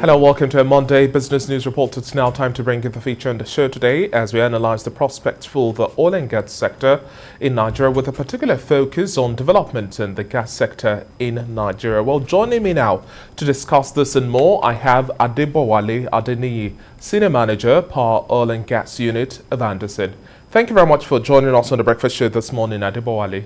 Hello, welcome to a Monday Business News Report. It's now time to bring you the feature on the show today as we analyze the prospects for the oil and gas sector in Nigeria with a particular focus on development in the gas sector in Nigeria. Well, joining me now to discuss this and more, I have Adebowale Adeniyi, Senior Manager, Power Oil and Gas Unit of Anderson. Thank you very much for joining us on the breakfast show this morning, Adebowale.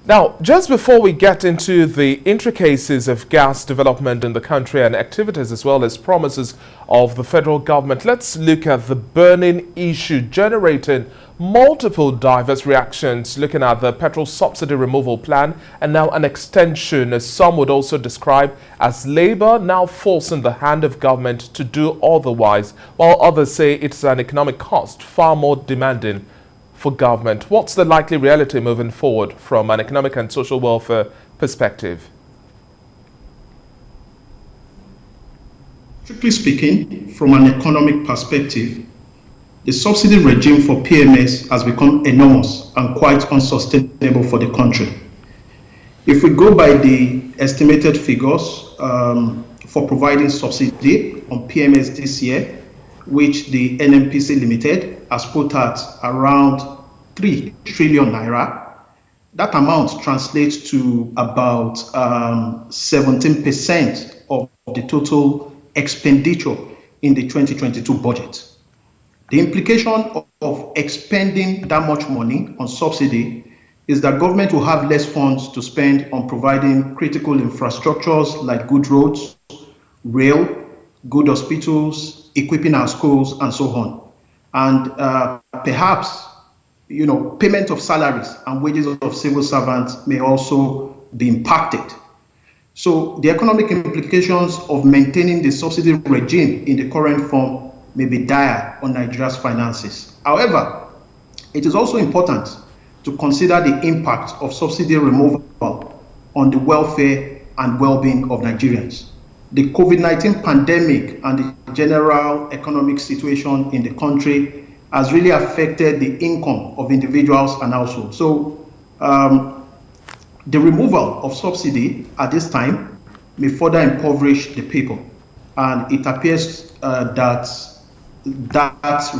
Now, just before we get into the intricacies of gas development in the country and activities as well as promises of the federal government, let's look at the burning issue generating multiple diverse reactions, looking at the petrol subsidy removal plan and now an extension, as some would also describe as labor now forcing the hand of government to do otherwise, while others say it's an economic cost far more demanding for government. What's the likely reality moving forward from an economic and social welfare perspective? Strictly speaking, from an economic perspective, the subsidy regime for PMS has become enormous and quite unsustainable for the country. If we go by the estimated figures for providing subsidy on PMS this year, which the NNPC Limited has put at around 3 trillion naira. That amount translates to about 17% of the total expenditure in the 2022 budget. The implication of expending that much money on subsidy is that government will have less funds to spend on providing critical infrastructures like good roads, rail, good hospitals, equipping our schools, and so on. And perhaps, payment of salaries and wages of civil servants may also be impacted. So the economic implications of maintaining the subsidy regime in the current form may be dire on Nigeria's finances. However, it is also important to consider the impact of subsidy removal on the welfare and well-being of Nigerians. The COVID-19 pandemic and the general economic situation in the country has really affected the income of individuals and households. So the removal of subsidy at this time may further impoverish the people. And it appears that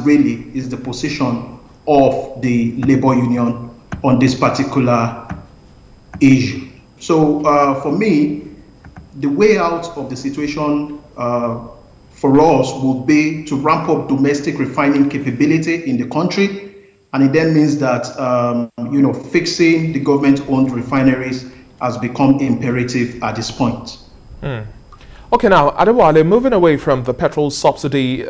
really is the position of the labor union on this particular issue. So for me, the way out of the situation for us would be to ramp up domestic refining capability in the country, and it then means that fixing the government-owned refineries has become imperative at this point. Okay, now Adewale, moving away from the petrol subsidy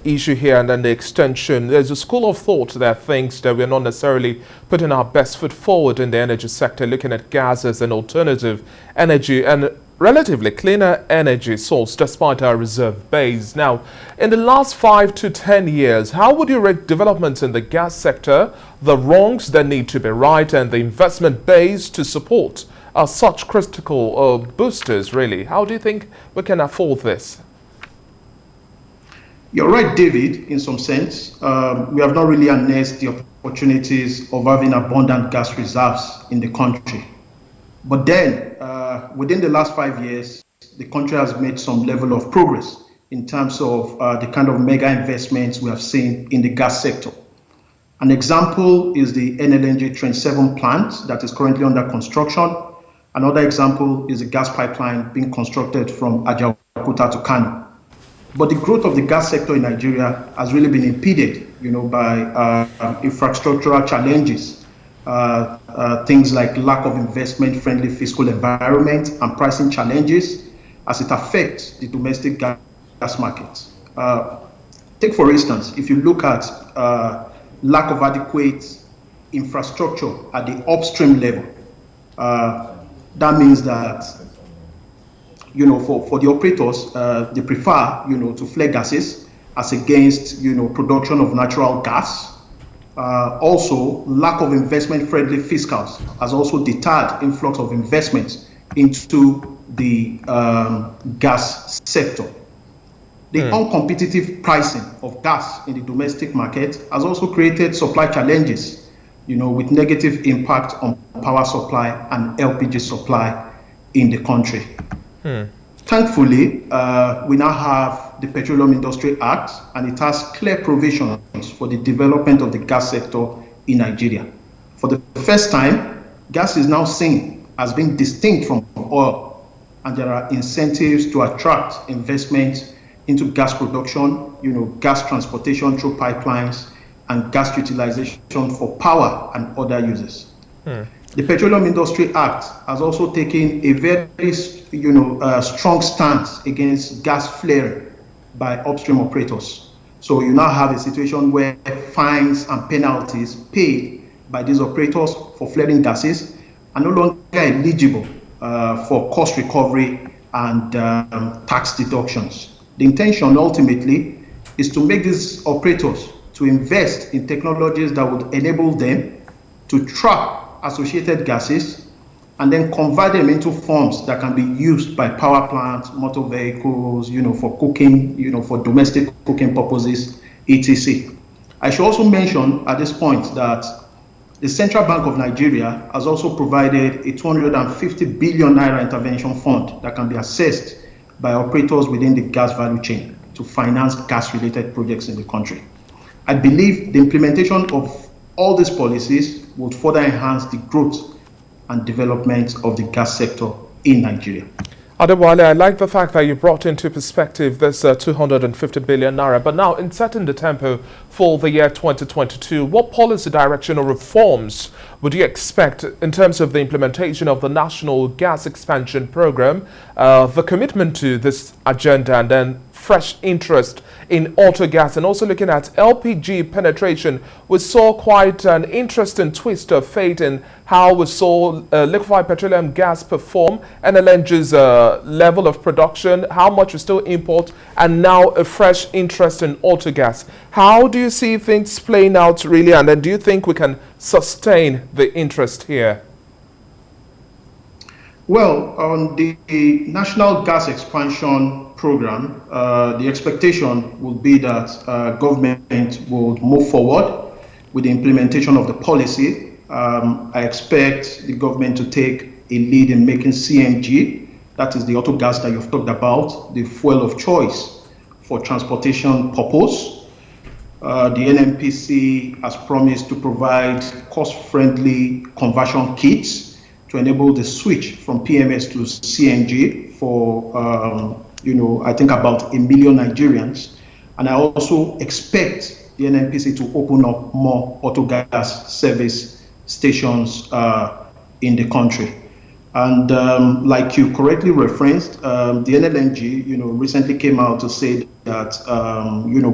issue here and then the extension, there's a school of thought that thinks that we're not necessarily putting our best foot forward in the energy sector, looking at gas as an alternative energy and relatively cleaner energy source despite our reserve base. Now, in the last 5 to 10 years, how would you rate developments in the gas sector, the wrongs that need to be right, and the investment base to support such critical boosters, really? How do you think we can afford this? You're right, David, in some sense. We have not really harnessed the opportunities of having abundant gas reserves in the country. But then, within the last 5 years, the country has made some level of progress in terms of the kind of mega investments we have seen in the gas sector. An example is the NLNG Train 7 plant that is currently under construction. Another example is a gas pipeline being constructed from Ajaokuta to Kano. But the growth of the gas sector in Nigeria has really been impeded, by infrastructural challenges. Things like lack of investment-friendly fiscal environment and pricing challenges as it affects the domestic gas market. Take, for instance, if you look at lack of adequate infrastructure at the upstream level, that means that, for the operators, they prefer, to flare gases as against, production of natural gas. Also, lack of investment-friendly fiscals has also deterred influx of investments into the gas sector. The uncompetitive pricing of gas in the domestic market has also created supply challenges, with negative impact on power supply and LPG supply in the country. Thankfully, we now have the Petroleum Industry Act, and it has clear provisions for the development of the gas sector in Nigeria. For the first time, gas is now seen as being distinct from oil, and there are incentives to attract investment into gas production, gas transportation through pipelines, and gas utilization for power and other uses. The Petroleum Industry Act has also taken a very strong stance against gas flaring by upstream operators. So you now have a situation where fines and penalties paid by these operators for flaring gases are no longer eligible for cost recovery and tax deductions. The intention ultimately is to make these operators to invest in technologies that would enable them to trap associated gases and then convert them into forms that can be used by power plants, motor vehicles, for cooking, for domestic cooking purposes, etc. I should also mention at this point that the Central Bank of Nigeria has also provided a 250 billion naira intervention fund that can be accessed by operators within the gas value chain to finance gas-related projects in the country. I believe the implementation of all these policies would further enhance the growth and development of the gas sector in Nigeria. Adewale, I like the fact that you brought into perspective this 250 billion naira. But now, in setting the tempo for the year 2022, what policy direction or reforms would you expect in terms of the implementation of the National Gas Expansion Program, the commitment to this agenda, and then fresh interest in auto gas, and also looking at LPG penetration? We saw quite an interesting twist of fate in how we saw liquefied petroleum gas perform, NLNG's level of production, how much we still import, and now a fresh interest in auto gas. How do you see things playing out really, and then do you think we can sustain the interest here? Well, on the National Gas Expansion Program, the expectation will be that government will move forward with the implementation of the policy. I expect the government to take a lead in making CNG, that is the auto gas that you've talked about, the fuel of choice for transportation purpose. The NNPC has promised to provide cost-friendly conversion kits to enable the switch from PMS to CNG for, I think about 1 million Nigerians. And I also expect the NNPC to open up more auto gas service stations in the country. And like you correctly referenced, the NLNG, recently came out to say that,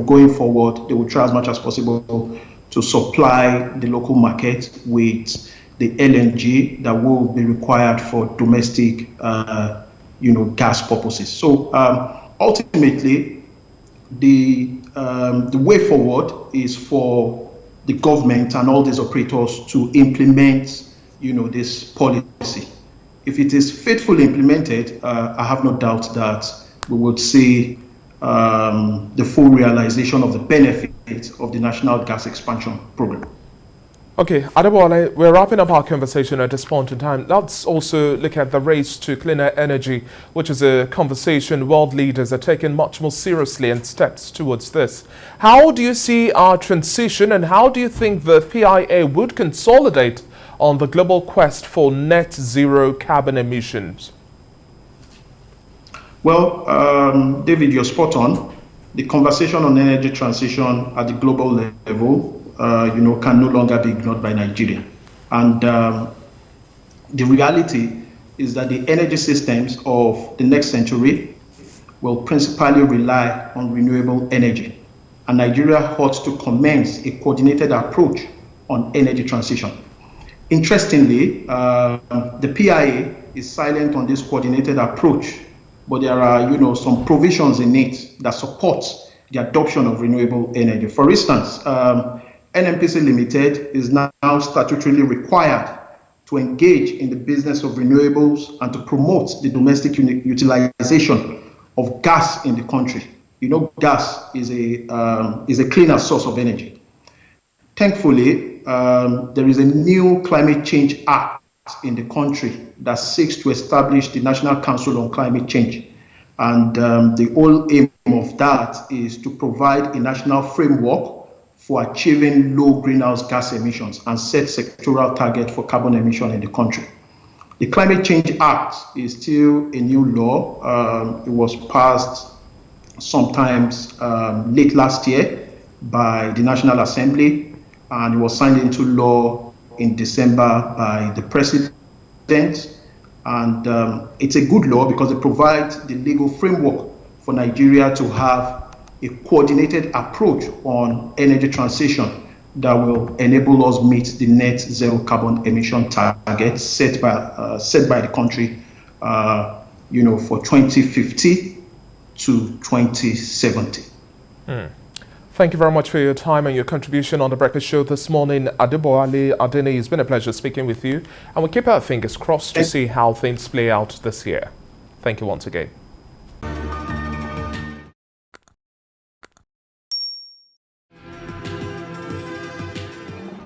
going forward, they will try as much as possible to supply the local market with the LNG that will be required for domestic, gas purposes. So ultimately, the way forward is for the government and all these operators to implement, this policy. If it is faithfully implemented, I have no doubt that we would see the full realization of the benefits of the National Gas Expansion Program. Okay, Adewale, we're wrapping up our conversation at this point in time. Let's also look at the race to cleaner energy, which is a conversation world leaders are taking much more seriously and steps towards this. How do you see our transition, and how do you think the PIA would consolidate on the global quest for net zero carbon emissions? Well, David, you're spot on. The conversation on energy transition at the global level can no longer be ignored by Nigeria. And the reality is that the energy systems of the next century will principally rely on renewable energy. And Nigeria ought to commence a coordinated approach on energy transition. Interestingly, the PIA is silent on this coordinated approach, but there are, some provisions in it that support the adoption of renewable energy. For instance, NNPC Limited is now statutorily required to engage in the business of renewables and to promote the domestic utilization of gas in the country. Gas is a cleaner source of energy. Thankfully, there is a new Climate Change Act in the country that seeks to establish the National Council on Climate Change. And the whole aim of that is to provide a national framework for achieving low greenhouse gas emissions and set sectoral target for carbon emission in the country. The Climate Change Act is still a new law. It was passed sometimes late last year by the National Assembly, and it was signed into law in December by the President. And it's a good law because it provides the legal framework for Nigeria to have a coordinated approach on energy transition that will enable us meet the net zero carbon emission target set by the country, for 2050 to 2070. Thank you very much for your time and your contribution on the Breakfast Show this morning. Adeboale Adeni, it's been a pleasure speaking with you, and we'll keep our fingers crossed to see how things play out this year. Thank you once again.